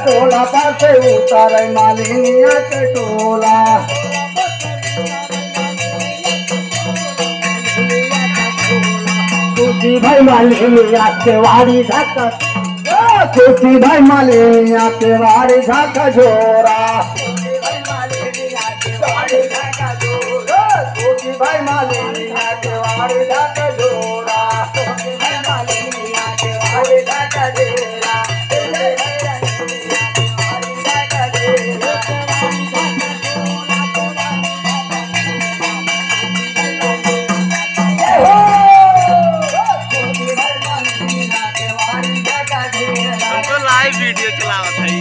टोला पासे उतार मालिनिया के टोला खुशी भाई मालिनिया के वाड़ी झाका खुशी भाई मालिनिया के वाड़ी झाका झोरा खुशी भाई मालिनिया के वाड़ी झाका झोरा खुशी भाई मालिनिया के वाड़ी झाका झोरा लाइव वीडियो चलावत है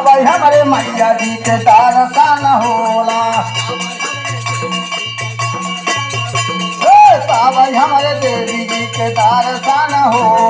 भाई हमारे मैया जी के दर्शन होला भाई हमारे देवी जी के दर्शन होला